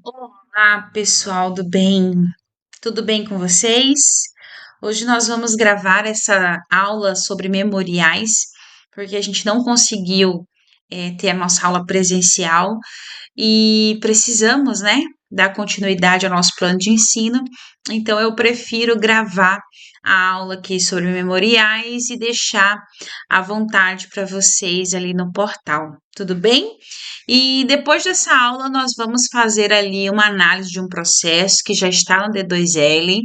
Olá, pessoal do bem, tudo bem com vocês? Hoje nós vamos gravar essa aula sobre memoriais, porque a gente não conseguiu ter a nossa aula presencial e precisamos, né, dar continuidade ao nosso plano de ensino. Então, eu prefiro gravar a aula aqui sobre memoriais e deixar à vontade para vocês ali no portal, tudo bem? E depois dessa aula, nós vamos fazer ali uma análise de um processo que já está no D2L.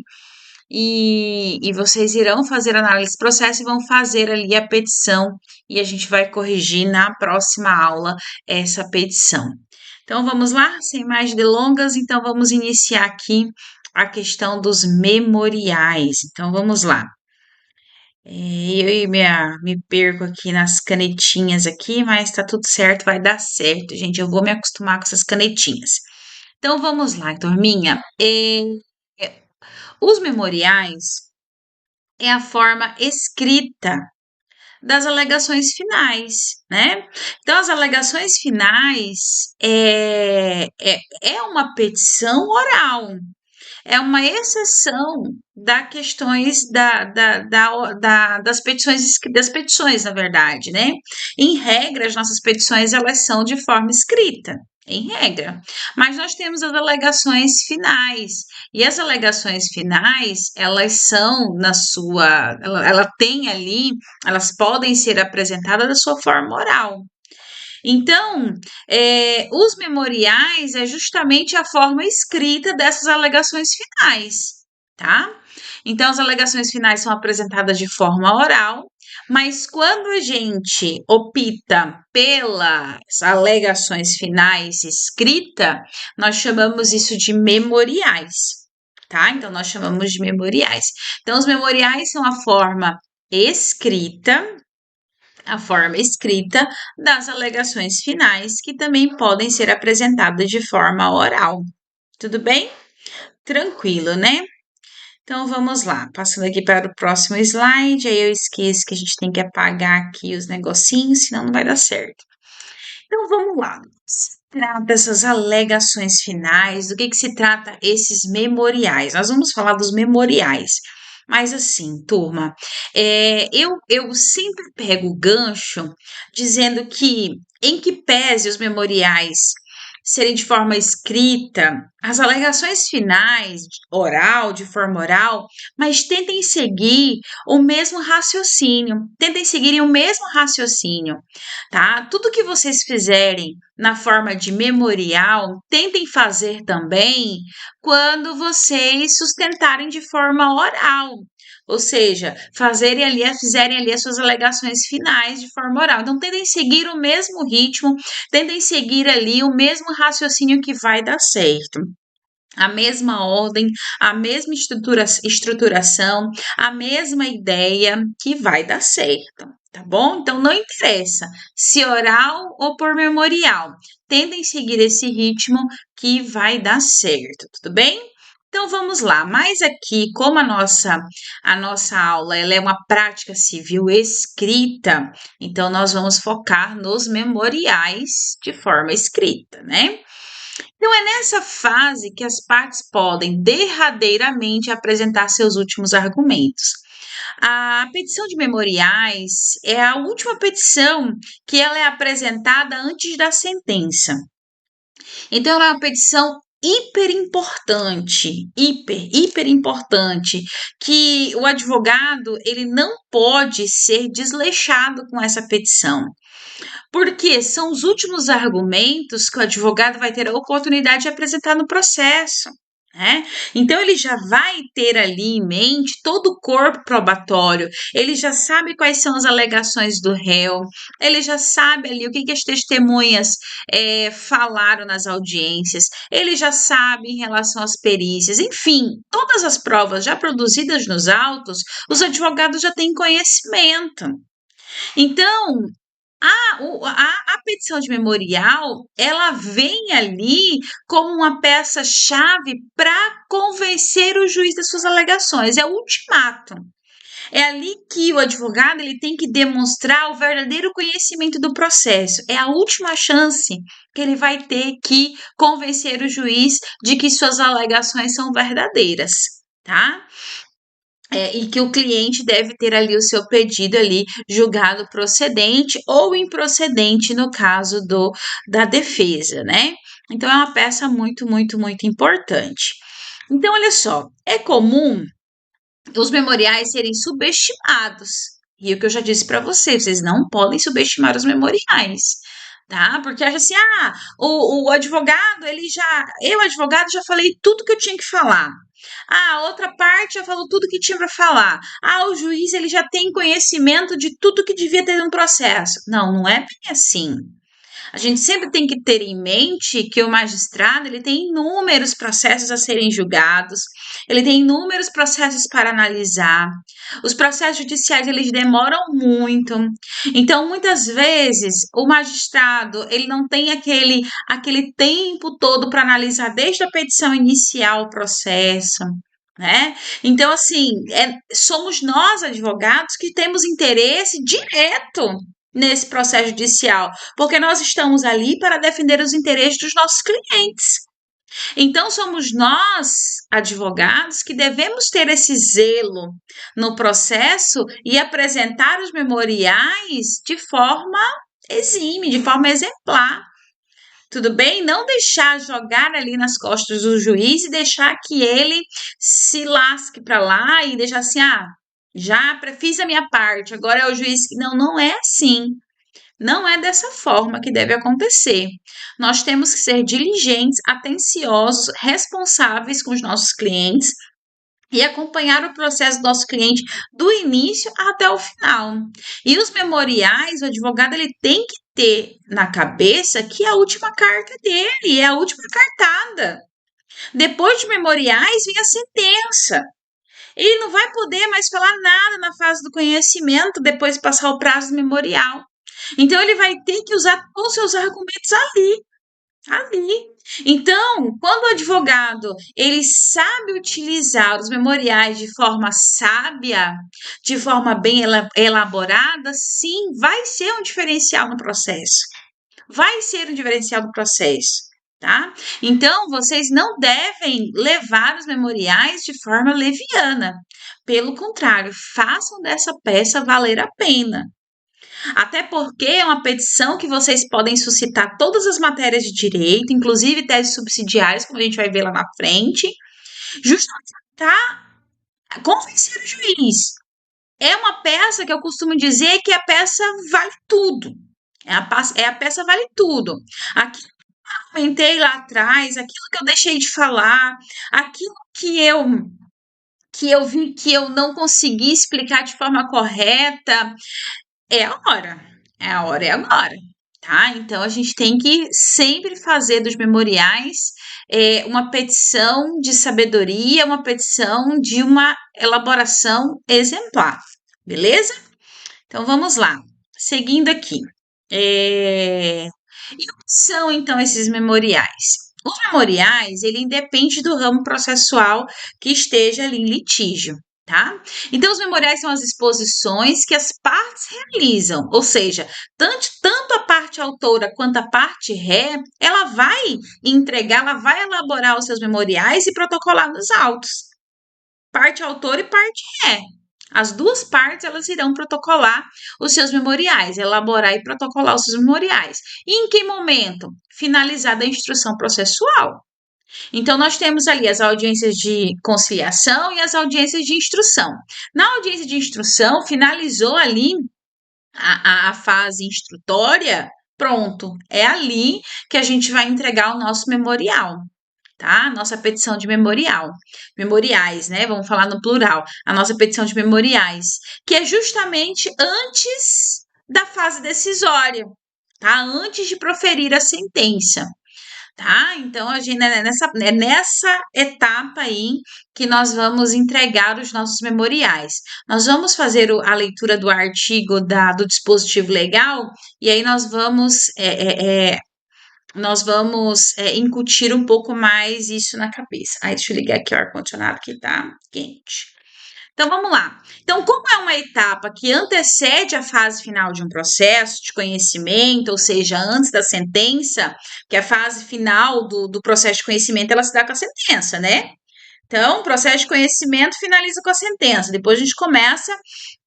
E vocês irão fazer a análise desse processo e vão fazer ali a petição, e a gente vai corrigir na próxima aula essa petição. Então vamos lá, sem mais delongas, então vamos iniciar aqui a questão dos memoriais. Então vamos lá. Eu me perco aqui nas canetinhas aqui, mas tá tudo certo, vai dar certo, gente. Eu vou me acostumar com essas canetinhas. Então vamos lá, turminha. Os memoriais é a forma escrita das alegações finais, né? Então, as alegações finais é uma petição oral, é uma exceção das questões das petições, na verdade, né? Em regra, as nossas petições elas são de forma escrita. Em regra, mas nós temos as alegações finais, e as alegações finais, elas são ela tem ali, elas podem ser apresentadas da sua forma oral. Então, os memoriais é justamente a forma escrita dessas alegações finais, tá? Então, as alegações finais são apresentadas de forma oral, mas quando a gente opta pelas alegações finais escrita, nós chamamos isso de memoriais, tá? Então, nós chamamos de memoriais. Então, os memoriais são a forma escrita das alegações finais, que também podem ser apresentadas de forma oral. Tudo bem? Tranquilo, né? Então vamos lá, passando aqui para o próximo slide, aí eu esqueço que a gente tem que apagar aqui os negocinhos, senão não vai dar certo. Então vamos lá. Se trata dessas alegações finais, do que se trata esses memoriais? Nós vamos falar dos memoriais. Mas assim, turma, eu sempre pego o gancho dizendo que, em que pese os memoriais serem de forma escrita, as alegações finais, oral, de forma oral, mas tentem seguirem o mesmo raciocínio, tá? Tudo que vocês fizerem na forma de memorial, tentem fazer também quando vocês sustentarem de forma oral. Ou seja, fizerem ali as suas alegações finais de forma oral. Então, tentem seguir o mesmo ritmo, tentem seguir ali o mesmo raciocínio que vai dar certo. A mesma ordem, a mesma estruturação, a mesma ideia que vai dar certo, tá bom? Então não interessa se oral ou por memorial, tentem seguir esse ritmo que vai dar certo, tudo bem? Então vamos lá, mas aqui, como a nossa aula ela é uma prática civil escrita, então nós vamos focar nos memoriais de forma escrita, né? Então, é nessa fase que as partes podem derradeiramente apresentar seus últimos argumentos. A petição de memoriais é a última petição que ela é apresentada antes da sentença. Então, ela é uma petição hiper importante, que o advogado ele não pode ser desleixado com essa petição. Porque são os últimos argumentos que o advogado vai ter a oportunidade de apresentar no processo, né? Então, ele já vai ter ali em mente todo o corpo probatório, ele já sabe quais são as alegações do réu, ele já sabe ali o que as testemunhas falaram nas audiências, ele já sabe em relação às perícias, enfim, todas as provas já produzidas nos autos, os advogados já têm conhecimento. Então, a petição de memorial, ela vem ali como uma peça-chave para convencer o juiz das suas alegações, é o ultimato. É ali que o advogado ele tem que demonstrar o verdadeiro conhecimento do processo. É a última chance que ele vai ter que convencer o juiz de que suas alegações são verdadeiras, tá? E que o cliente deve ter ali o seu pedido ali julgado procedente ou improcedente no caso da defesa, né? Então é uma peça muito, muito, muito importante. Então, olha só, é comum os memoriais serem subestimados. E o que eu já disse para vocês, vocês não podem subestimar os memoriais, tá? Porque acha assim, o advogado, advogado, já falei tudo que eu tinha que falar. A outra parte já falou tudo que tinha para falar. O juiz, ele já tem conhecimento de tudo que devia ter no processo. Não, não é bem assim. A gente sempre tem que ter em mente que o magistrado ele tem inúmeros processos a serem julgados, ele tem inúmeros processos para analisar. Os processos judiciais eles demoram muito. Então, muitas vezes, o magistrado ele não tem aquele tempo todo para analisar desde a petição inicial o processo. Né? Então, assim, somos nós, advogados, que temos interesse direto nesse processo judicial, porque nós estamos ali para defender os interesses dos nossos clientes. Então, somos nós, advogados, que devemos ter esse zelo no processo e apresentar os memoriais de forma exime, de forma exemplar. Tudo bem? Não deixar jogar ali nas costas do juiz e deixar que ele se lasque para lá e deixar assim, já fiz a minha parte, agora é o juiz. Não, não é assim. Não é dessa forma que deve acontecer. Nós temos que ser diligentes, atenciosos, responsáveis com os nossos clientes e acompanhar o processo do nosso cliente do início até o final. E os memoriais, o advogado ele tem que ter na cabeça que é a última carta dele, é a última cartada. Depois de memoriais vem a sentença. Ele não vai poder mais falar nada na fase do conhecimento depois de passar o prazo do memorial. Então ele vai ter que usar todos os seus argumentos ali. Então, quando o advogado ele sabe utilizar os memoriais de forma sábia, de forma bem elaborada, sim, vai ser um diferencial no processo. Vai ser um diferencial no processo. Tá? Então, vocês não devem levar os memoriais de forma leviana. Pelo contrário, façam dessa peça valer a pena. Até porque é uma petição que vocês podem suscitar todas as matérias de direito, inclusive teses subsidiárias, como a gente vai ver lá na frente, justamente para convencer o juiz. É uma peça que eu costumo dizer que a peça vale tudo. A peça vale tudo. Aquilo que eu comentei lá atrás, aquilo que eu deixei de falar, aquilo que eu vi que eu não consegui explicar de forma correta, é a hora. É a hora, é agora. Tá? Então, a gente tem que sempre fazer dos memoriais uma petição de sabedoria, uma petição de uma elaboração exemplar. Beleza? Então, vamos lá. Seguindo aqui. E o que são, então, esses memoriais? Os memoriais, ele independe do ramo processual que esteja ali em litígio, tá? Então, os memoriais são as exposições que as partes realizam, ou seja, tanto a parte autora quanto a parte ré, ela vai entregar, ela vai elaborar os seus memoriais e protocolar nos autos. Parte autora e parte ré. As duas partes elas irão protocolar os seus memoriais, elaborar e protocolar os seus memoriais. E em que momento? Finalizada a instrução processual. Então, nós temos ali as audiências de conciliação e as audiências de instrução. Na audiência de instrução, finalizou ali a fase instrutória, pronto, é ali que a gente vai entregar o nosso memorial. Tá? Nossa petição de memoriais, né? Vamos falar no plural. A nossa petição de memoriais, que é justamente antes da fase decisória, tá? Antes de proferir a sentença, tá? Então, a gente é nessa etapa aí que nós vamos entregar os nossos memoriais. Nós vamos fazer a leitura do artigo do dispositivo legal e aí nós vamos incutir um pouco mais isso na cabeça. Deixa eu ligar aqui o ar-condicionado que tá quente. Então vamos lá. Então, como é uma etapa que antecede a fase final de um processo de conhecimento, ou seja, antes da sentença, que a fase final do processo de conhecimento ela se dá com a sentença, né? Então, o processo de conhecimento finaliza com a sentença. Depois a gente começa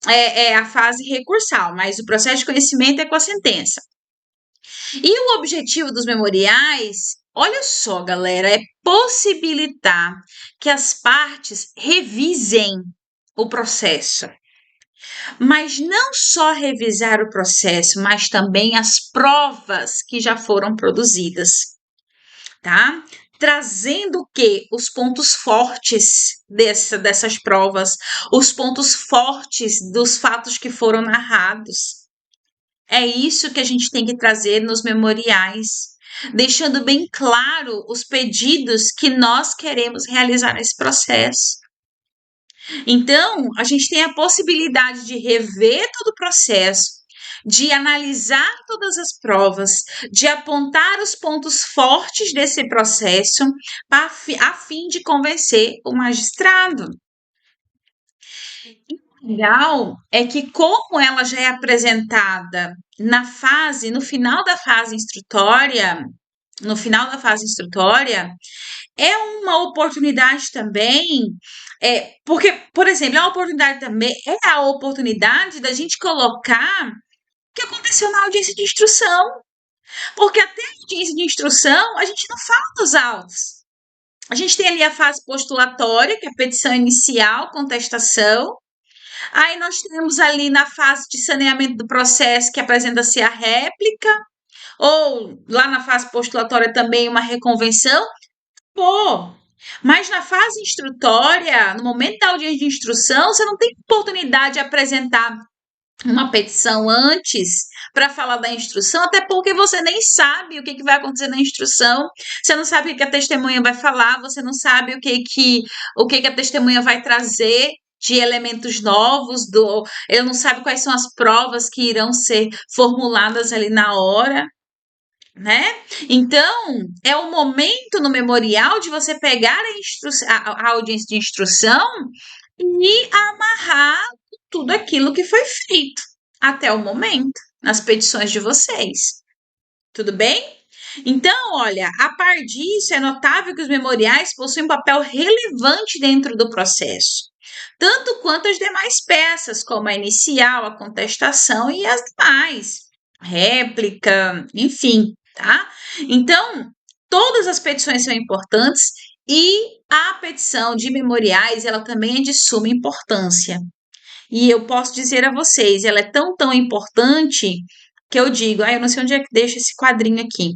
a fase recursal, mas o processo de conhecimento é com a sentença. E o objetivo dos memoriais, olha só, galera, é possibilitar que as partes revisem o processo. Mas não só revisar o processo, mas também as provas que já foram produzidas, tá? Trazendo o quê? Os pontos fortes dessas provas, os pontos fortes dos fatos que foram narrados. É isso que a gente tem que trazer nos memoriais, deixando bem claro os pedidos que nós queremos realizar nesse processo. Então, a gente tem a possibilidade de rever todo o processo, de analisar todas as provas, de apontar os pontos fortes desse processo, a fim de convencer o magistrado. O legal é que, como ela já é apresentada no final da fase instrutória, é uma oportunidade também, porque, por exemplo, é a oportunidade da gente colocar o que aconteceu na audiência de instrução, porque até a audiência de instrução a gente não fala dos autos. A gente tem ali a fase postulatória, que é a petição inicial, contestação. Aí nós temos ali na fase de saneamento do processo, que apresenta-se a réplica, ou lá na fase postulatória também uma reconvenção. Pô, mas na fase instrutória, no momento da audiência de instrução, você não tem oportunidade de apresentar uma petição antes para falar da instrução, até porque você nem sabe o que vai acontecer na instrução, você não sabe o que a testemunha vai falar, você não sabe o que a testemunha vai trazer de elementos novos, ele não sabe quais são as provas que irão ser formuladas ali na hora, né? Então, é o momento no memorial de você pegar a audiência de instrução e amarrar tudo aquilo que foi feito até o momento, nas petições de vocês. Tudo bem? Então, olha, a par disso, é notável que os memoriais possuem um papel relevante dentro do processo, tanto quanto as demais peças, como a inicial, a contestação e as demais, réplica, enfim, tá? Então, todas as petições são importantes e a petição de memoriais, ela também é de suma importância. E eu posso dizer a vocês, ela é tão importante que eu digo, eu não sei onde é que deixa esse quadrinho aqui,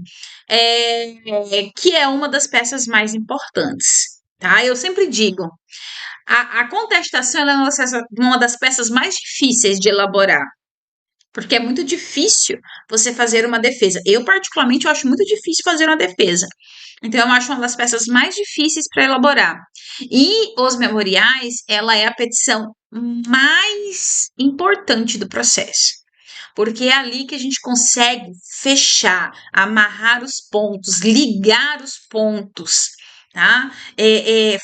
que é uma das peças mais importantes, tá? Eu sempre digo, a contestação é uma das peças mais difíceis de elaborar, porque é muito difícil você fazer uma defesa. Eu, particularmente, eu acho muito difícil fazer uma defesa. Então, eu acho uma das peças mais difíceis para elaborar. E os memoriais, ela é a petição mais importante do processo. Porque é ali que a gente consegue fechar, amarrar os pontos, ligar os pontos, tá?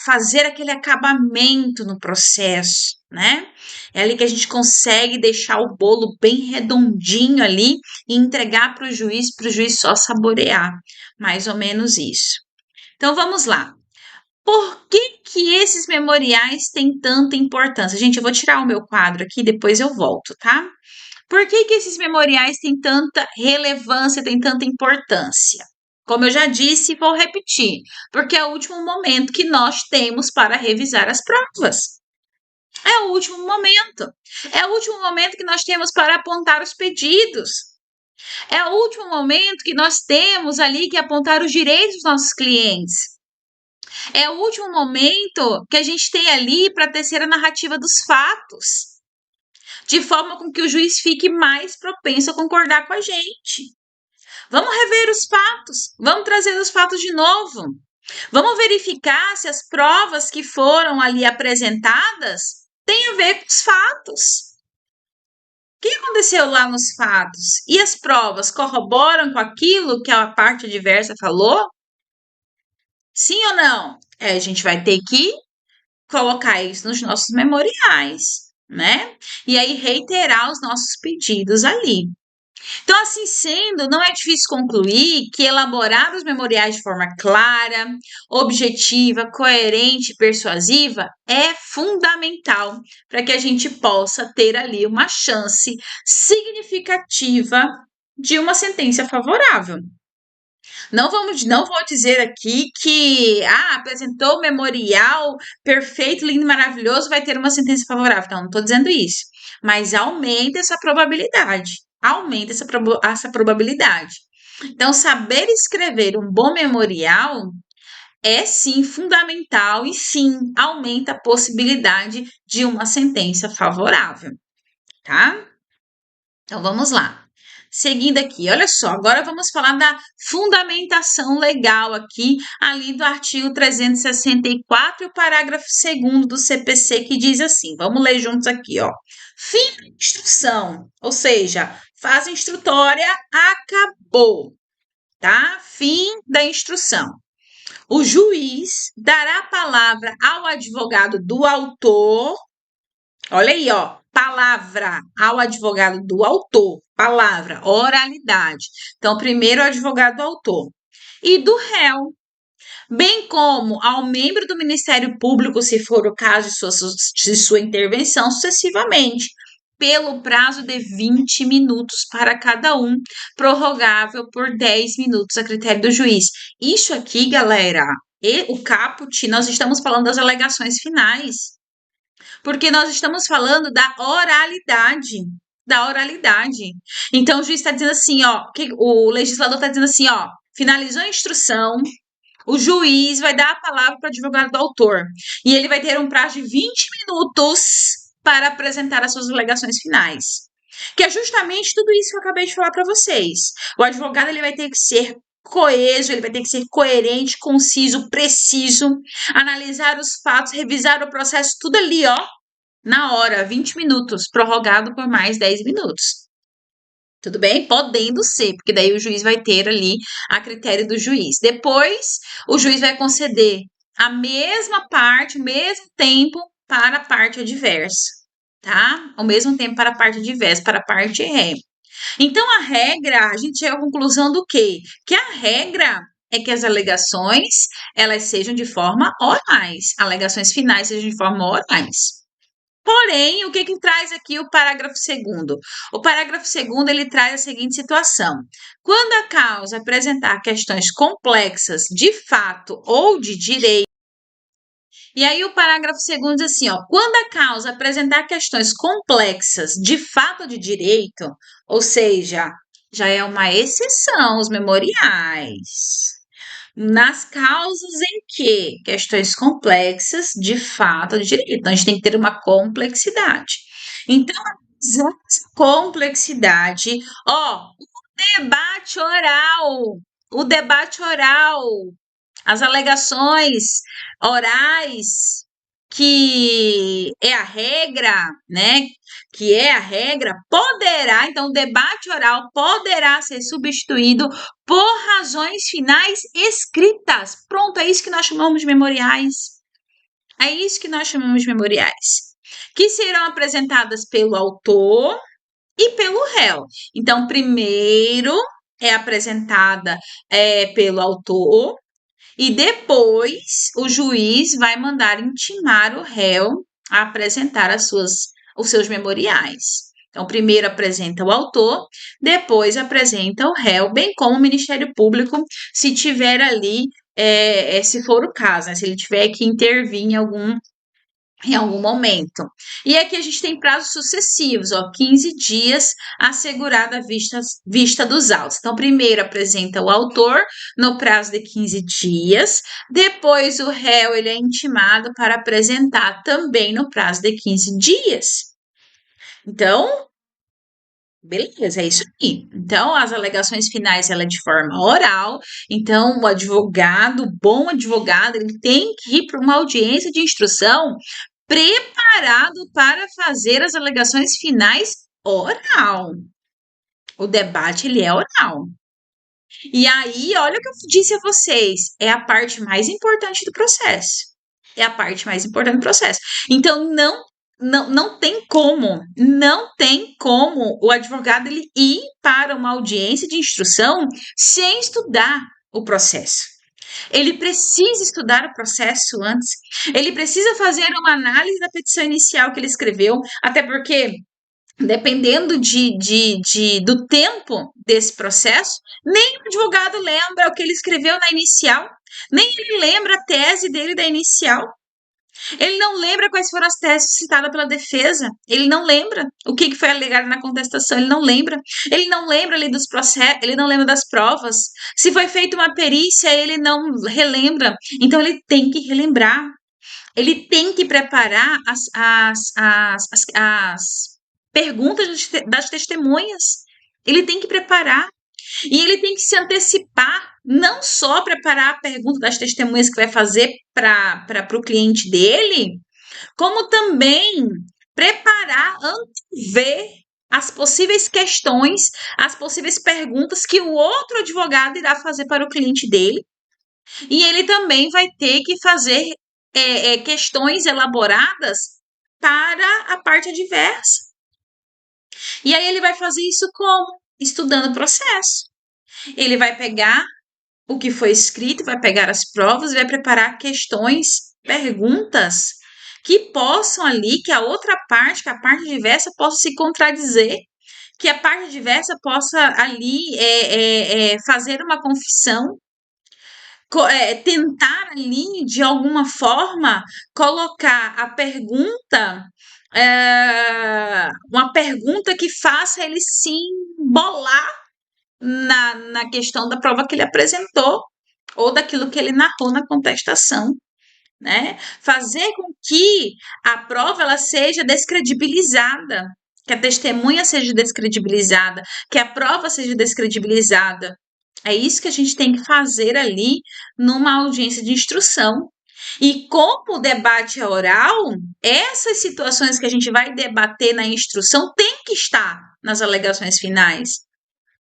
Fazer aquele acabamento no processo, né? É ali que a gente consegue deixar o bolo bem redondinho ali e entregar para o juiz só saborear. Mais ou menos isso. Então vamos lá. Por que esses memoriais têm tanta importância? Gente, eu vou tirar o meu quadro aqui, depois eu volto, tá? Por que esses memoriais têm tanta relevância, têm tanta importância? Como eu já disse, vou repetir, porque é o último momento que nós temos para revisar as provas. É o último momento. É o último momento que nós temos para apontar os pedidos. É o último momento que nós temos ali que apontar os direitos dos nossos clientes. É o último momento que a gente tem ali para tecer a narrativa dos fatos, de forma com que o juiz fique mais propenso a concordar com a gente. Vamos rever os fatos, vamos trazer os fatos de novo. Vamos verificar se as provas que foram ali apresentadas têm a ver com os fatos. O que aconteceu lá nos fatos? E as provas corroboram com aquilo que a parte adversa falou? Sim ou não? A gente vai ter que colocar isso nos nossos memoriais, né? E aí reiterar os nossos pedidos ali. Então, assim sendo, não é difícil concluir que elaborar os memoriais de forma clara, objetiva, coerente e persuasiva é fundamental para que a gente possa ter ali uma chance significativa de uma sentença favorável. Não vou dizer aqui que apresentou o memorial perfeito, lindo, maravilhoso, vai ter uma sentença favorável. Não estou dizendo isso. Mas aumenta essa probabilidade. Aumenta essa probabilidade. Então, saber escrever um bom memorial é sim fundamental e sim aumenta a possibilidade de uma sentença favorável, tá? Então vamos lá. Seguindo aqui, olha só, agora vamos falar da fundamentação legal aqui, ali do artigo 364 e o parágrafo 2º do CPC, que diz assim, vamos ler juntos aqui, ó. Fim da instrução, ou seja, fase instrutória acabou, tá? Fim da instrução. O juiz dará a palavra ao advogado do autor. Olha aí, ó, palavra ao advogado do autor, palavra, oralidade. Então, primeiro o advogado do autor e do réu, bem como ao membro do Ministério Público, se for o caso de sua intervenção, sucessivamente, pelo prazo de 20 minutos para cada um, prorrogável por 10 minutos a critério do juiz. Isso aqui, galera, o caput, nós estamos falando das alegações finais. Porque nós estamos falando da oralidade. Da oralidade. Então, o juiz está dizendo assim, ó, o legislador está dizendo assim, ó, finalizou a instrução, o juiz vai dar a palavra para o advogado do autor. E ele vai ter um prazo de 20 minutos para apresentar as suas alegações finais. Que é justamente tudo isso que eu acabei de falar para vocês. O advogado ele vai ter que ser coeso, ele vai ter que ser coerente, conciso, preciso, analisar os fatos, revisar o processo, tudo ali, ó, na hora, 20 minutos, prorrogado por mais 10 minutos. Tudo bem? Podendo ser, porque daí o juiz vai ter ali a critério do juiz. Depois, o juiz vai conceder a mesma parte, o mesmo tempo para a parte adversa, tá? O mesmo tempo para a parte adversa, para a parte ré. Então, a regra, a gente chega à conclusão do quê? Que a regra é que as alegações, elas sejam de forma orais. Alegações finais sejam de forma orais. Porém, o que traz aqui o parágrafo 2º? O parágrafo 2º, ele traz a seguinte situação. Quando a causa apresentar questões complexas de fato ou de direito, e aí o parágrafo 2º diz assim, ó, quando a causa apresentar questões complexas de fato ou de direito, ou seja, já é uma exceção os memoriais. Nas causas em que questões complexas de fato de direito. Então, a gente tem que ter uma complexidade. Então, essa complexidade, ó, o debate oral, as alegações orais, que é a regra, né? Que é a regra, poderá, então, o debate oral poderá ser substituído por razões finais escritas. Pronto, é isso que nós chamamos de memoriais. É isso que nós chamamos de memoriais. Que serão apresentadas pelo autor e pelo réu. Então, primeiro é apresentada pelo autor e depois o juiz vai mandar intimar o réu a apresentar os seus memoriais. Então, primeiro apresenta o autor, depois apresenta o réu, bem como o Ministério Público, se tiver ali, se for o caso, né, se ele tiver que intervir em algum momento. E aqui a gente tem prazos sucessivos, ó, 15 dias assegurada a vista dos autos. Então, primeiro apresenta o autor no prazo de 15 dias, depois o réu ele é intimado para apresentar também no prazo de 15 dias. Então, beleza, é isso aí. Então, as alegações finais, ela é de forma oral. Então, o advogado, bom advogado, ele tem que ir para uma audiência de instrução preparado para fazer as alegações finais oral. O debate, ele é oral. E aí, olha o que eu disse a vocês, é a parte mais importante do processo. é a parte mais importante do processo. Então, não tem como, não tem como o advogado ele ir para uma audiência de instrução sem estudar o processo. Ele precisa estudar o processo antes, ele precisa fazer uma análise da petição inicial que ele escreveu, até porque dependendo do tempo desse processo, nem o advogado lembra o que ele escreveu na inicial, nem ele lembra a tese dele da inicial. Ele não lembra quais foram as teses citadas pela defesa. Ele não lembra o que foi alegado na contestação. Ele não lembra. Ele não lembra ali dos processos. Ele não lembra das provas. Se foi feita uma perícia, ele não relembra. Então ele tem que relembrar. Ele tem que preparar as perguntas das testemunhas. Ele tem que preparar. E ele tem que se antecipar, não só preparar a pergunta das testemunhas que vai fazer para o cliente dele, como também preparar, antever as possíveis questões, as possíveis perguntas que o outro advogado irá fazer para o cliente dele. E ele também vai ter que fazer questões elaboradas para a parte adversa. E aí ele vai fazer isso como? Estudando o processo. Ele vai pegar o que foi escrito, vai pegar as provas, vai preparar questões, perguntas que possam ali, que a outra parte, que a parte adversa possa se contradizer, que a parte adversa possa ali fazer uma confissão, tentar ali, de alguma forma, colocar a pergunta, uma pergunta que faça ele se embolar na questão da prova que ele apresentou ou daquilo que ele narrou na contestação, né? Fazer com que a prova ela seja descredibilizada, que a testemunha seja descredibilizada, que a prova seja descredibilizada. É isso que a gente tem que fazer ali numa audiência de instrução. E como o debate é oral, essas situações que a gente vai debater na instrução tem que estar nas alegações finais.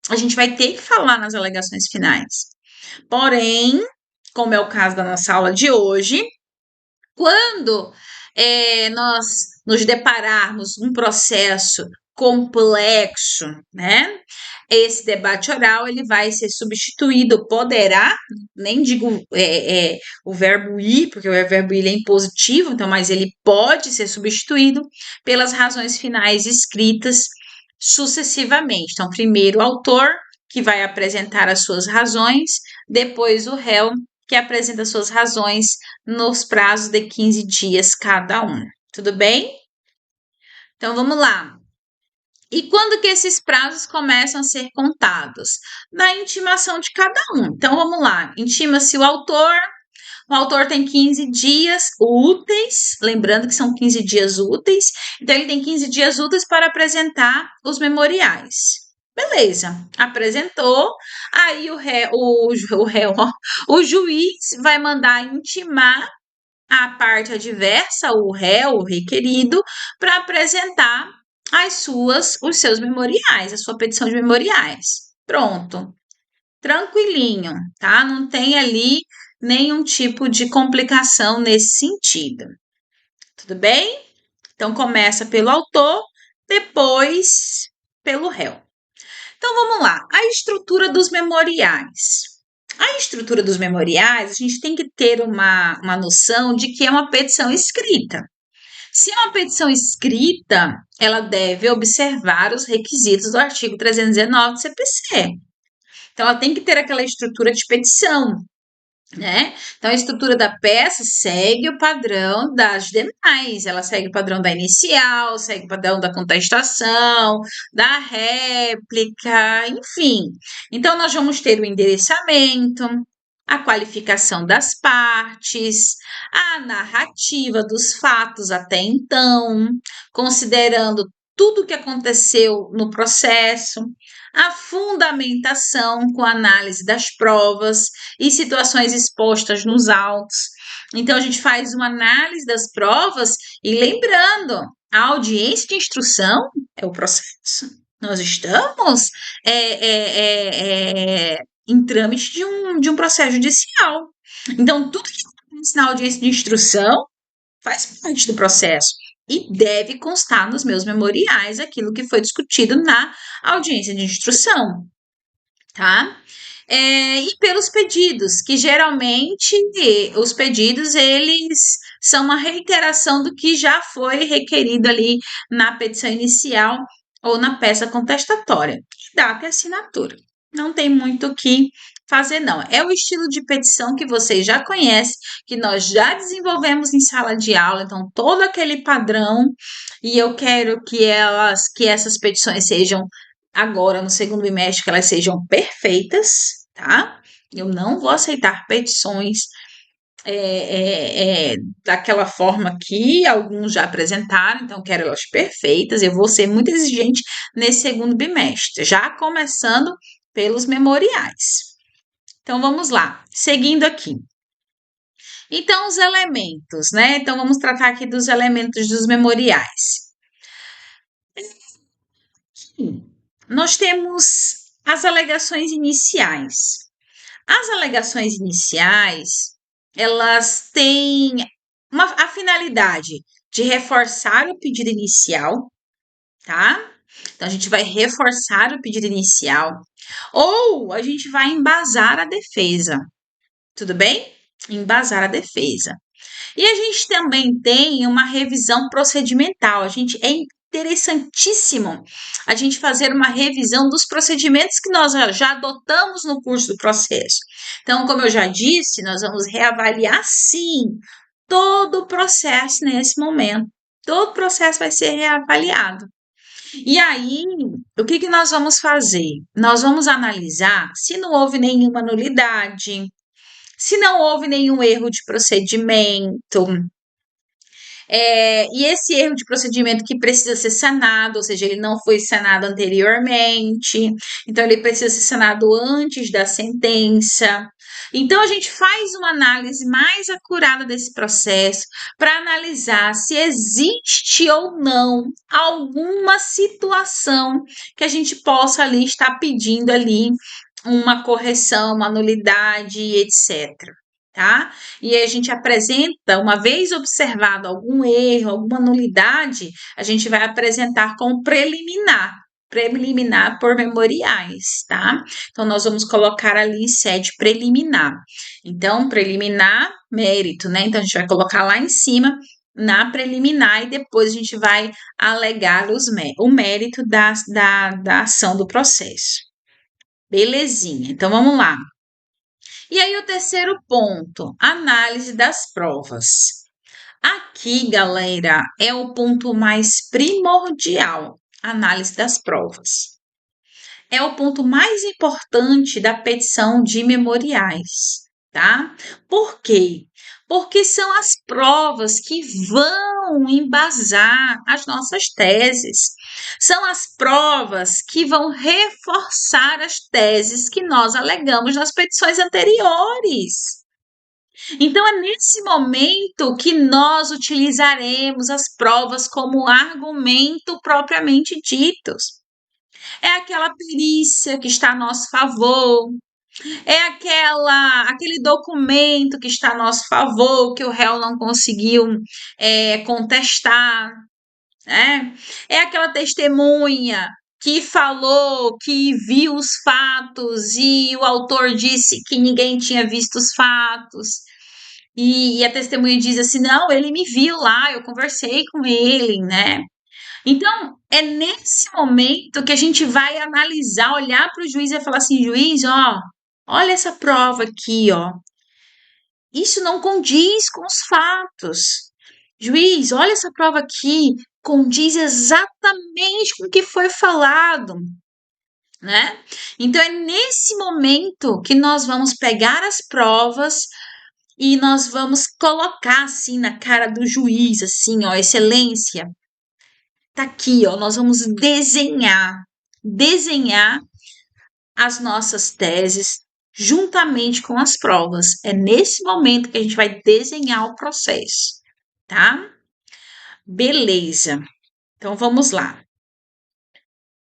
A gente vai ter que falar nas alegações finais. Porém, como é o caso da nossa aula de hoje, quando nós nos depararmos um processo complexo, né? Esse debate oral ele vai ser substituído, poderá, nem digo o verbo ir, porque o verbo ir é impositivo, então, mas ele pode ser substituído pelas razões finais escritas sucessivamente. Então, primeiro o autor, que vai apresentar as suas razões, depois o réu, que apresenta suas razões nos prazos de 15 dias cada um. Tudo bem? Então, vamos lá. E quando que esses prazos começam a ser contados? Na intimação de cada um. Então, vamos lá. Intima-se o autor tem 15 dias úteis, lembrando que são 15 dias úteis, então ele tem 15 dias úteis para apresentar os memoriais. Beleza, apresentou, aí o juiz vai mandar intimar a parte adversa, o réu, o requerido, para apresentar os seus memoriais, a sua petição de memoriais. Pronto, tranquilinho, tá? Não tem ali nenhum tipo de complicação nesse sentido. Tudo bem? Então começa pelo autor, depois pelo réu. Então vamos lá, a estrutura dos memoriais. A estrutura dos memoriais, a gente tem que ter uma noção de que é uma petição escrita. Se é uma petição escrita, ela deve observar os requisitos do artigo 319 do CPC. Então, ela tem que ter aquela estrutura de petição, né? Então, a estrutura da peça segue o padrão das demais. Ela segue o padrão da inicial, segue o padrão da contestação, da réplica, enfim. Então, nós vamos ter o endereçamento, a qualificação das partes, a narrativa dos fatos até então, considerando tudo o que aconteceu no processo, a fundamentação com análise das provas e situações expostas nos autos. Então, a gente faz uma análise das provas e lembrando, a audiência de instrução é o processo. Nós estamos em trâmite de um processo judicial. Então, tudo que está na audiência de instrução, faz parte do processo. E deve constar nos meus memoriais aquilo que foi discutido na audiência de instrução, tá? E pelos pedidos, que geralmente os pedidos eles são uma reiteração do que já foi requerido ali na petição inicial ou na peça contestatória. Data e assinatura. Não tem muito o que fazer, não. É o estilo de petição que vocês já conhecem, que nós já desenvolvemos em sala de aula, então todo aquele padrão, e eu quero que essas petições sejam agora no segundo bimestre que elas sejam perfeitas, tá? Eu não vou aceitar petições daquela forma que alguns já apresentaram, então quero elas perfeitas. Eu vou ser muito exigente nesse segundo bimestre, já começando pelos memoriais. Então vamos lá, seguindo aqui. Então, os elementos, né? Então, vamos tratar aqui dos elementos dos memoriais. Nós temos as alegações iniciais. As alegações iniciais, elas têm a finalidade de reforçar o pedido inicial, tá? Então, a gente vai reforçar o pedido inicial, ou a gente vai embasar a defesa, tudo bem? Embasar a defesa. E a gente também tem uma revisão procedimental. É interessantíssimo a gente fazer uma revisão dos procedimentos que nós já adotamos no curso do processo. Então, como eu já disse, nós vamos reavaliar sim todo o processo nesse momento. Todo o processo vai ser reavaliado. E aí, o que nós vamos fazer? Nós vamos analisar se não houve nenhuma nulidade, se não houve nenhum erro de procedimento, e esse erro de procedimento que precisa ser sanado, ou seja, ele não foi sanado anteriormente, então ele precisa ser sanado antes da sentença. Então, a gente faz uma análise mais acurada desse processo para analisar se existe ou não alguma situação que a gente possa ali estar pedindo ali uma correção, uma nulidade, etc. Tá? E aí a gente apresenta, uma vez observado algum erro, alguma nulidade, a gente vai apresentar com preliminar por memoriais, tá? Então, nós vamos colocar ali em sede preliminar. Então, preliminar, mérito, né? Então, a gente vai colocar lá em cima, na preliminar, e depois a gente vai alegar o mérito da ação do processo. Belezinha, então vamos lá. E aí, o terceiro ponto, análise das provas. Aqui, galera, é o ponto mais primordial, análise das provas. É o ponto mais importante da petição de memoriais, tá? Por quê? Porque são as provas que vão embasar as nossas teses. São as provas que vão reforçar as teses que nós alegamos nas petições anteriores. Então, é nesse momento que nós utilizaremos as provas como argumento propriamente ditos. É aquela perícia que está a nosso favor, é aquele documento que está a nosso favor, que o réu não conseguiu contestar, né? É aquela testemunha que falou que viu os fatos e o autor disse que ninguém tinha visto os fatos. E a testemunha diz assim: não, ele me viu lá, eu conversei com ele, né? Então, é nesse momento que a gente vai analisar, olhar para o juiz e falar assim: juiz, ó, olha essa prova aqui, ó. Isso não condiz com os fatos. Juiz, olha essa prova aqui, condiz exatamente com o que foi falado, né? Então, é nesse momento que nós vamos pegar as provas e nós vamos colocar assim na cara do juiz, assim, ó, excelência, tá aqui, ó, nós vamos desenhar as nossas teses juntamente com as provas. É nesse momento que a gente vai desenhar o processo, tá? Beleza. Então vamos lá.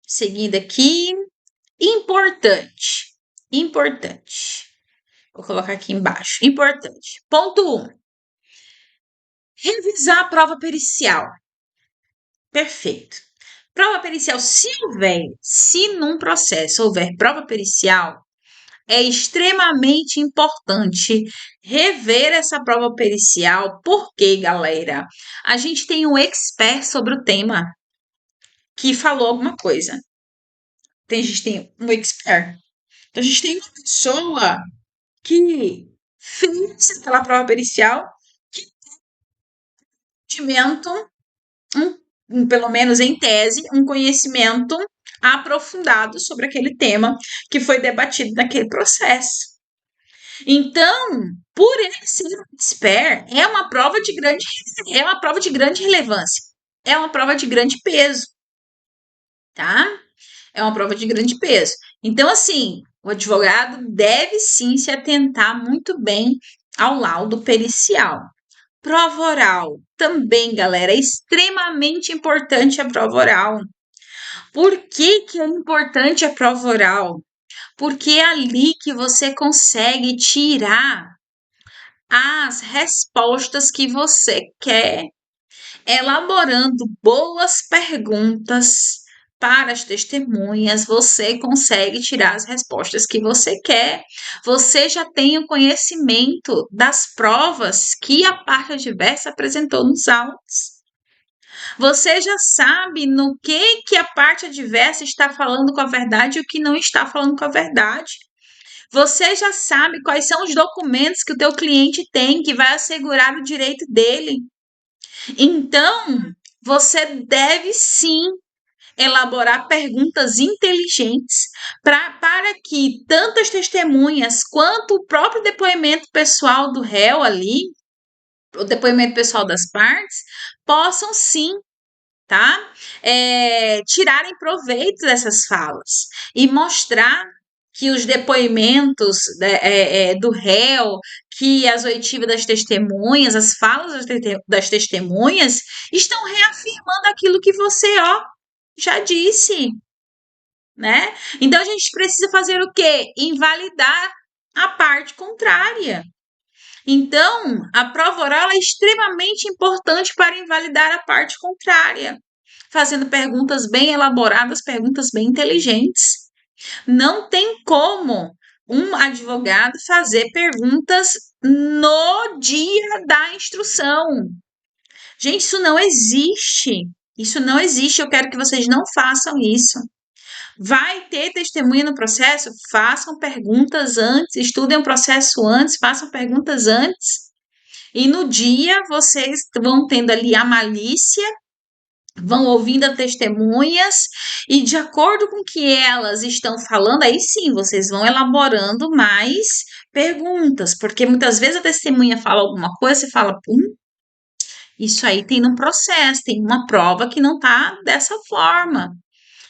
Seguindo aqui, importante. Vou colocar aqui embaixo. Importante. Ponto 1. Revisar a prova pericial. Perfeito. Prova pericial, se num processo houver prova pericial, é extremamente importante rever essa prova pericial, porque, galera, a gente tem um expert sobre o tema que falou alguma coisa. A gente tem um expert. Então, a gente tem uma pessoa que fez aquela prova pericial, que tem conhecimento, pelo menos em tese, um conhecimento aprofundado sobre aquele tema que foi debatido naquele processo. Então, por ele ser expert, é uma prova de grande relevância, é uma prova de grande peso, tá? É uma prova de grande peso. Então, assim, o advogado deve sim se atentar muito bem ao laudo pericial. Prova oral, também, galera, é extremamente importante a prova oral. Por que é importante a prova oral? Porque é ali que você consegue tirar as respostas que você quer, elaborando boas perguntas para as testemunhas, você consegue tirar as respostas que você quer. Você já tem o conhecimento das provas que a parte adversa apresentou nos autos. Você já sabe no que a parte adversa está falando com a verdade e o que não está falando com a verdade. Você já sabe quais são os documentos que o teu cliente tem que vai assegurar o direito dele. Então, você deve sim elaborar perguntas inteligentes para que tanto as testemunhas quanto o próprio depoimento pessoal do réu ali, o depoimento pessoal das partes, possam sim, tá? Tirarem proveito dessas falas e mostrar que os depoimentos do réu, que as oitivas das testemunhas, as falas das testemunhas, estão reafirmando aquilo que você, já disse, né? Então a gente precisa fazer o quê? Invalidar a parte contrária. Então, a prova oral é extremamente importante para invalidar a parte contrária, fazendo perguntas bem elaboradas, perguntas bem inteligentes. Não tem como um advogado fazer perguntas no dia da instrução. Gente, isso não existe. Isso não existe. Eu quero que vocês não façam isso. Vai ter testemunha no processo? Façam perguntas antes, estudem o processo antes, façam perguntas antes. E no dia vocês vão tendo ali a malícia, vão ouvindo as testemunhas e de acordo com o que elas estão falando, aí sim, vocês vão elaborando mais perguntas, porque muitas vezes a testemunha fala alguma coisa, você fala, isso aí tem no processo, tem uma prova que não tá dessa forma.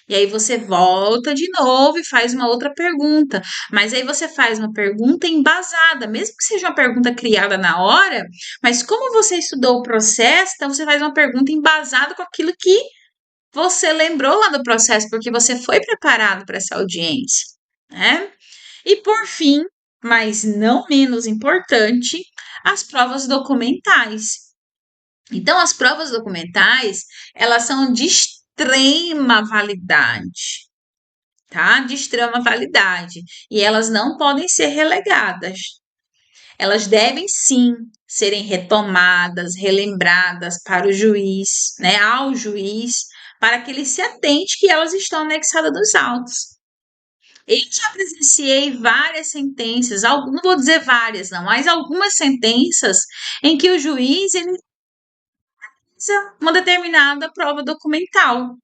E aí você volta de novo e faz uma outra pergunta. Mas aí você faz uma pergunta embasada, mesmo que seja uma pergunta criada na hora, mas como você estudou o processo, então você faz uma pergunta embasada com aquilo que você lembrou lá do processo, porque você foi preparado para essa audiência, né? E por fim, mas não menos importante, as provas documentais. Então, as provas documentais, elas são de extrema validade, tá? De extrema validade. E elas não podem ser relegadas. Elas devem sim serem retomadas, relembradas para o juiz, né? Ao juiz, para que ele se atente que elas estão anexadas nos autos. Eu já presenciei várias sentenças, não vou dizer várias, não, mas algumas sentenças em que o juiz ele uma determinada prova documental.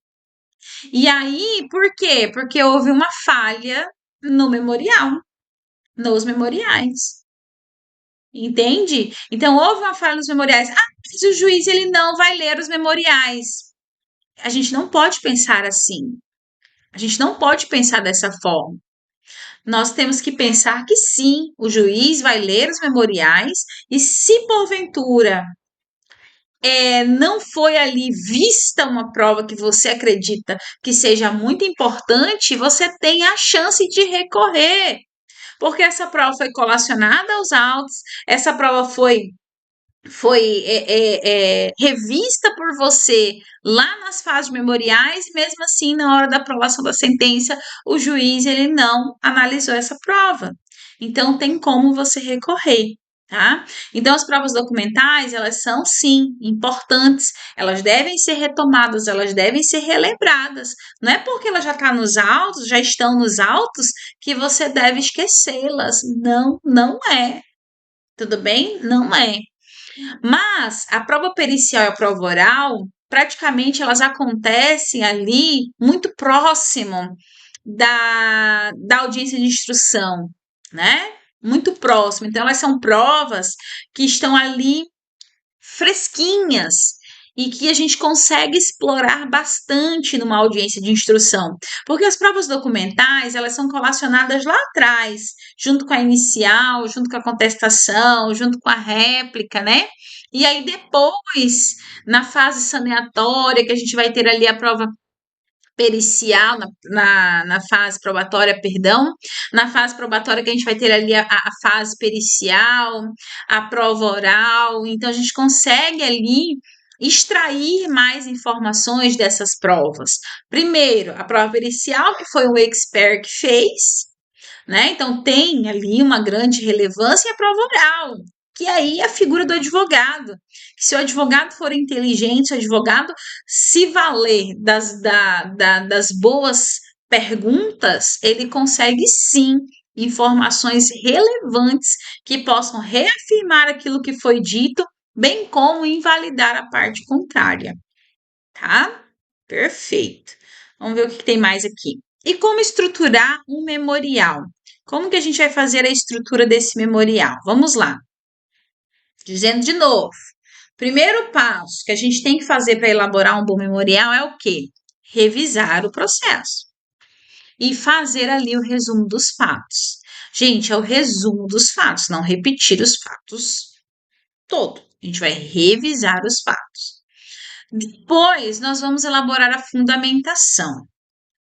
E aí, por quê? Porque houve uma falha no memorial, nos memoriais. Entende? Então, houve uma falha nos memoriais. Mas o juiz ele não vai ler os memoriais. A gente não pode pensar assim. A gente não pode pensar dessa forma. Nós temos que pensar que sim, o juiz vai ler os memoriais e se porventura não foi ali vista uma prova que você acredita que seja muito importante, você tem a chance de recorrer. porque essa prova foi colacionada aos autos, essa prova foi revista por você lá nas fases memoriais, e mesmo assim, na hora da aprovação da sentença, o juiz ele não analisou essa prova. Então, tem como você recorrer. Tá? Então, as provas documentais, elas são sim importantes, elas devem ser retomadas, elas devem ser relembradas. Não é porque ela já está nos autos, já estão nos autos, que você deve esquecê-las. Não, não é. Tudo bem? Não é. Mas a prova pericial e a prova oral, praticamente elas acontecem ali muito próximo da audiência de instrução, né? Muito próximo. Então, elas são provas que estão ali fresquinhas e que a gente consegue explorar bastante numa audiência de instrução, porque as provas documentais elas são colacionadas lá atrás, junto com a inicial, junto com a contestação, junto com a réplica, né? E aí depois, na fase saneatória, que a gente vai ter ali a prova pericial, na fase probatória, perdão, na fase probatória que a gente vai ter ali a fase pericial, a prova oral, então a gente consegue ali extrair mais informações dessas provas. Primeiro, a prova pericial, que foi o expert que fez, né? Então tem ali uma grande relevância e a prova oral, que aí é a figura do advogado. Se o advogado for inteligente, se o advogado se valer das boas perguntas, ele consegue sim informações relevantes que possam reafirmar aquilo que foi dito, bem como invalidar a parte contrária, tá? Perfeito. Vamos ver o que tem mais aqui. E como estruturar um memorial? Como que a gente vai fazer a estrutura desse memorial? Vamos lá. Dizendo de novo. Primeiro passo que a gente tem que fazer para elaborar um bom memorial é o quê? Revisar o processo e fazer ali o resumo dos fatos. Gente, é o resumo dos fatos, não repetir os fatos todo. A gente vai revisar os fatos. Depois, nós vamos elaborar a fundamentação,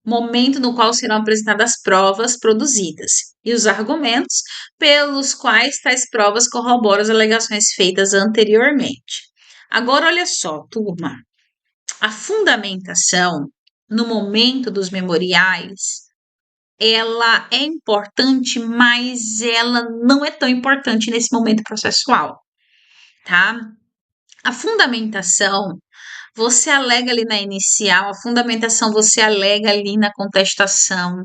momento no qual serão apresentadas as provas produzidas e os argumentos pelos quais tais provas corroboram as alegações feitas anteriormente. Agora, olha só, turma, a fundamentação no momento dos memoriais, ela é importante, mas ela não é tão importante nesse momento processual, tá? A fundamentação você alega ali na inicial, a fundamentação você alega ali na contestação,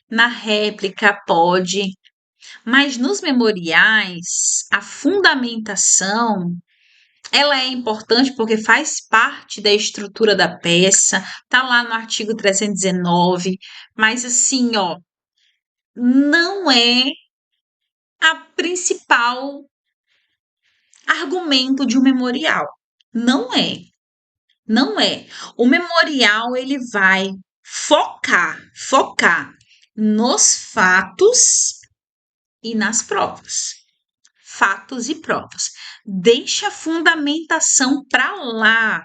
na réplica pode, mas nos memoriais, a fundamentação, ela é importante porque faz parte da estrutura da peça, tá lá no artigo 319, mas assim, ó, não é a principal argumento de um memorial. Não é. Não é. O memorial ele vai focar nos fatos e nas provas. Fatos e provas. Deixa a fundamentação para lá.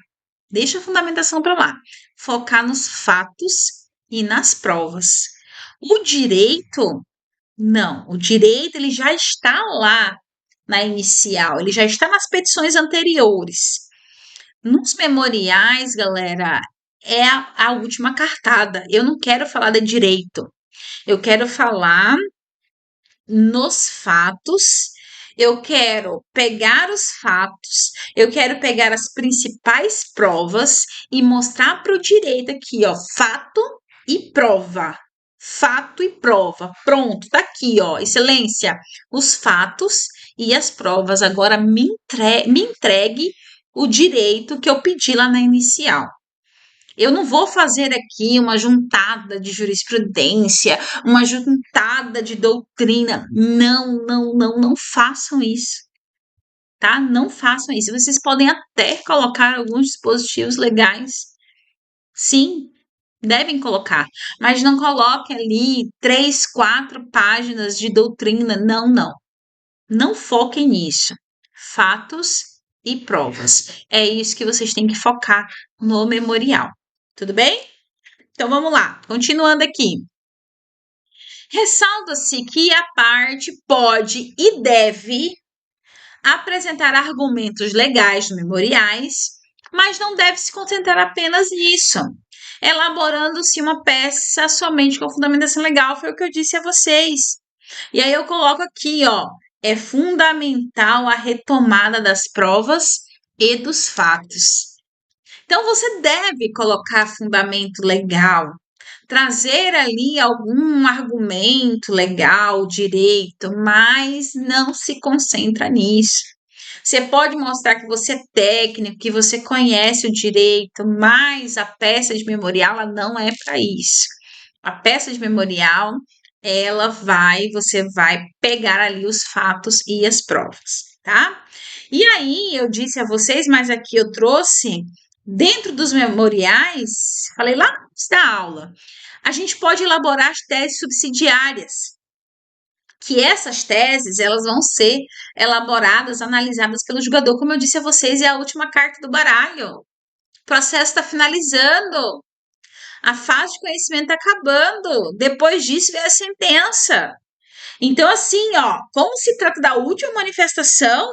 Deixa a fundamentação para lá. Focar nos fatos e nas provas. O direito, não. O direito ele já está lá na inicial, ele já está nas petições anteriores. Nos memoriais, galera, é a última cartada. Eu não quero falar de direito. Eu quero falar nos fatos. Eu quero pegar os fatos, eu quero pegar as principais provas e mostrar para o direito aqui, ó, fato e prova. Fato e prova. Pronto, tá aqui, ó. Excelência, os fatos e as provas. Agora me entregue o direito que eu pedi lá na inicial. Eu não vou fazer aqui uma juntada de jurisprudência, uma juntada de doutrina. Não, não, não, não façam isso, tá? Não façam isso. Vocês podem até colocar alguns dispositivos legais. Sim, devem colocar, mas não coloque ali 3, 4 páginas de doutrina. Não, não. Não foquem nisso. Fatos e provas. É isso que vocês têm que focar no memorial. Tudo bem? Então vamos lá. Continuando aqui. Ressalta-se que a parte pode e deve apresentar argumentos legais memoriais, mas não deve se concentrar apenas nisso, elaborando-se uma peça somente com fundamentação legal, foi o que eu disse a vocês. E aí eu coloco aqui, ó, é fundamental a retomada das provas e dos fatos. Então você deve colocar fundamento legal, trazer ali algum argumento legal, direito, mas não se concentra nisso. Você pode mostrar que você é técnico, que você conhece o direito, mas a peça de memorial ela não é para isso. A peça de memorial, você vai pegar ali os fatos e as provas, tá? E aí eu disse a vocês, mas aqui eu trouxe dentro dos memoriais, falei lá antes da aula, a gente pode elaborar as teses subsidiárias, que essas teses elas vão ser elaboradas, analisadas pelo jogador, como eu disse a vocês, é a última carta do baralho. O processo está finalizando, a fase de conhecimento está acabando, depois disso vem a sentença. Então, assim, ó, como se trata da última manifestação,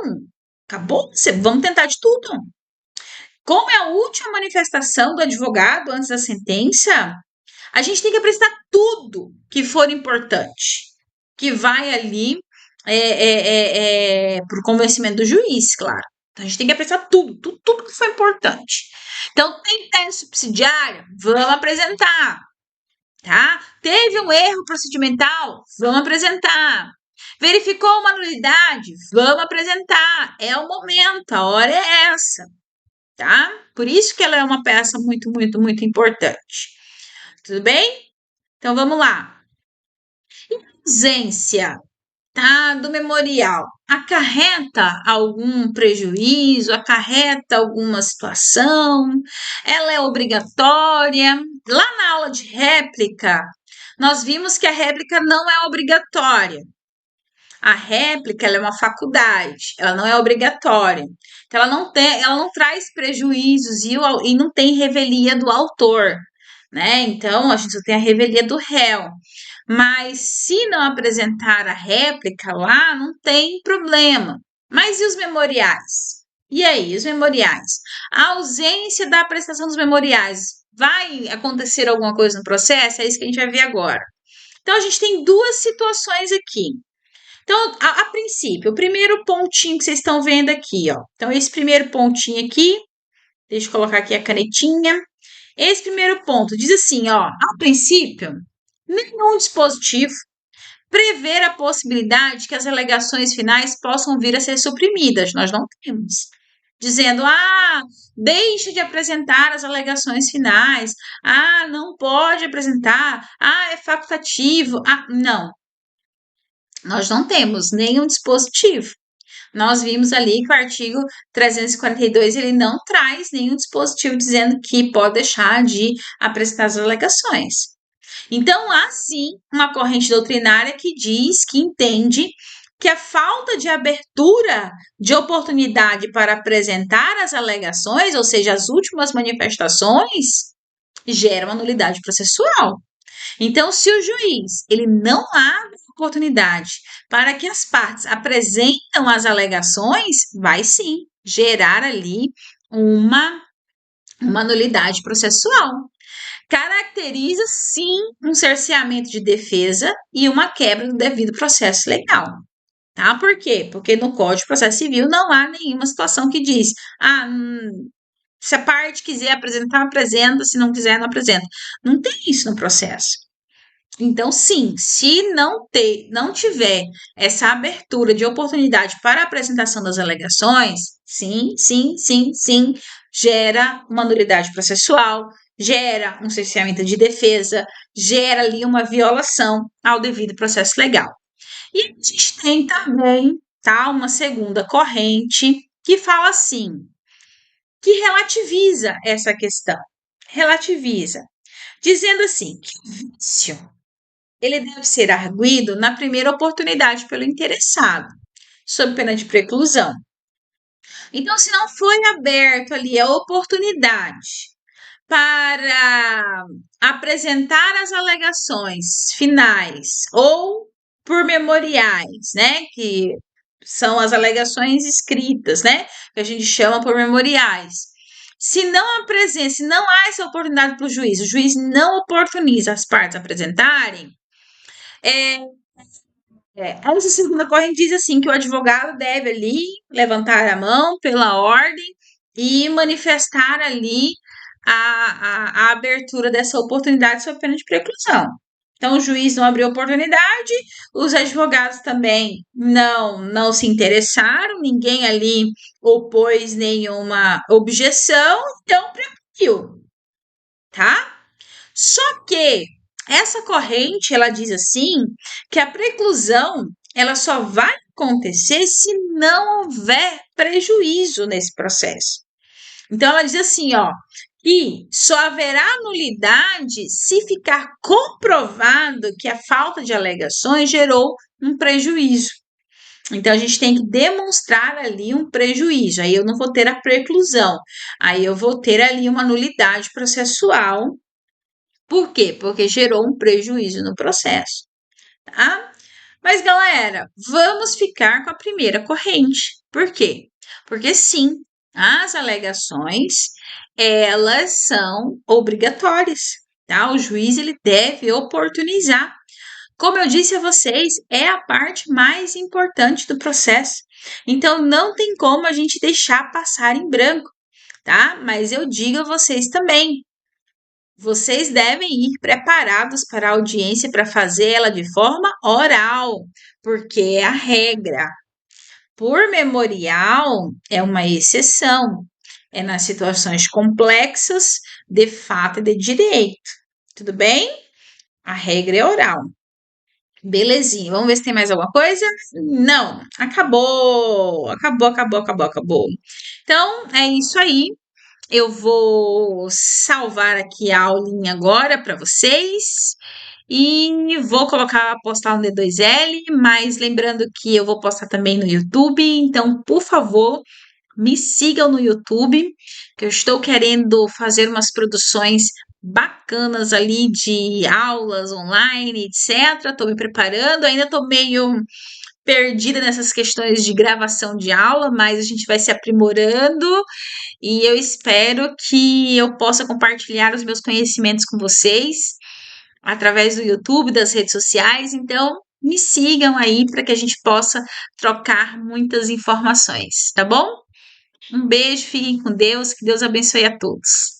acabou, vamos tentar de tudo. Como é a última manifestação do advogado antes da sentença, a gente tem que apresentar tudo que for importante, que vai ali para o convencimento do juiz, claro. Então, a gente tem que apresentar tudo que foi importante. Então, tem tese subsidiária? Vamos apresentar, tá? Teve um erro procedimental? Vamos apresentar. Verificou uma nulidade? Vamos apresentar. É o momento, a hora é essa, tá? Por isso que ela é uma peça muito importante. Tudo bem? Então vamos lá. Ausência, tá, do memorial acarreta algum prejuízo, acarreta alguma situação? Ela é obrigatória? Lá na aula de réplica, nós vimos que a réplica não é obrigatória. A réplica ela é uma faculdade, ela não é obrigatória. Então, ela não traz prejuízos e não tem revelia do autor, né? Então, a gente só tem a revelia do réu. Mas se não apresentar a réplica lá, não tem problema. Mas e os memoriais? E aí, os memoriais? A ausência da apresentação dos memoriais. Vai acontecer alguma coisa no processo? É isso que a gente vai ver agora. Então, a gente tem duas situações aqui. Então, a princípio, o primeiro pontinho que vocês estão vendo aqui, ó. Então, esse primeiro pontinho aqui, deixa eu colocar aqui a canetinha. Esse primeiro ponto diz assim, ó, a princípio, nenhum dispositivo prever a possibilidade que as alegações finais possam vir a ser suprimidas. Nós não temos. Dizendo, deixa de apresentar as alegações finais. Não pode apresentar. É facultativo. Não. Nós não temos nenhum dispositivo. Nós vimos ali que o artigo 342 ele não traz nenhum dispositivo dizendo que pode deixar de apresentar as alegações. Então, há sim uma corrente doutrinária que diz, que entende que a falta de abertura de oportunidade para apresentar as alegações, ou seja, as últimas manifestações, gera uma nulidade processual. Então, se o juiz ele não abre oportunidade para que as partes apresentam as alegações, vai sim gerar ali uma nulidade processual. Caracteriza sim um cerceamento de defesa e uma quebra do devido processo legal. Tá? Por quê? Porque no Código de Processo Civil não há nenhuma situação que diz, se a parte quiser apresentar, apresenta, se não quiser, não apresenta. Não tem isso no processo. Então, sim, se não tiver essa abertura de oportunidade para a apresentação das alegações, sim, gera uma nulidade processual, gera um cerceamento de defesa, gera ali uma violação ao devido processo legal. E a gente tem também, tá, uma segunda corrente que fala assim, que relativiza essa questão, dizendo assim, que o vício ele deve ser arguido na primeira oportunidade pelo interessado, sob pena de preclusão. Então, se não foi aberto ali a oportunidade para apresentar as alegações finais ou por memoriais, né? Que são as alegações escritas, né? Que a gente chama por memoriais. Se não apresenta, se não há essa oportunidade para o juiz não oportuniza as partes apresentarem, é, essa segunda corrente diz assim que o advogado deve ali levantar a mão pela ordem e manifestar ali a abertura dessa oportunidade sob pena de preclusão. Então, o juiz não abriu oportunidade, os advogados também não se interessaram, ninguém ali opôs nenhuma objeção, então precluiu, tá? Só que essa corrente, ela diz assim, que a preclusão, ela só vai acontecer se não houver prejuízo nesse processo. Então ela diz assim, ó, que só haverá nulidade se ficar comprovado que a falta de alegações gerou um prejuízo. Então a gente tem que demonstrar ali um prejuízo. Aí eu não vou ter a preclusão. Aí eu vou ter ali uma nulidade processual. Por quê? Porque gerou um prejuízo no processo, tá? Mas galera, vamos ficar com a primeira corrente. Por quê? Porque sim, as alegações, elas são obrigatórias, tá? O juiz ele deve oportunizar. Como eu disse a vocês, é a parte mais importante do processo. Então não tem como a gente deixar passar em branco, tá? Mas eu digo a vocês também, vocês devem ir preparados para a audiência para fazê-la de forma oral, porque é a regra. Por memorial é uma exceção, é nas situações complexas de fato e de direito. Tudo bem? A regra é oral. Belezinha. Vamos ver se tem mais alguma coisa? Não, acabou. Acabou, acabou, acabou, acabou. Então, é isso aí. Eu vou salvar aqui a aulinha agora para vocês e vou colocar, postar no D2L, mas lembrando que eu vou postar também no YouTube, então, por favor, me sigam no YouTube, que eu estou querendo fazer umas produções bacanas ali de aulas online, etc. Estou me preparando, ainda estou meio perdida nessas questões de gravação de aula, mas a gente vai se aprimorando e eu espero que eu possa compartilhar os meus conhecimentos com vocês através do YouTube, das redes sociais. Então, me sigam aí para que a gente possa trocar muitas informações, tá bom? Um beijo, fiquem com Deus, que Deus abençoe a todos.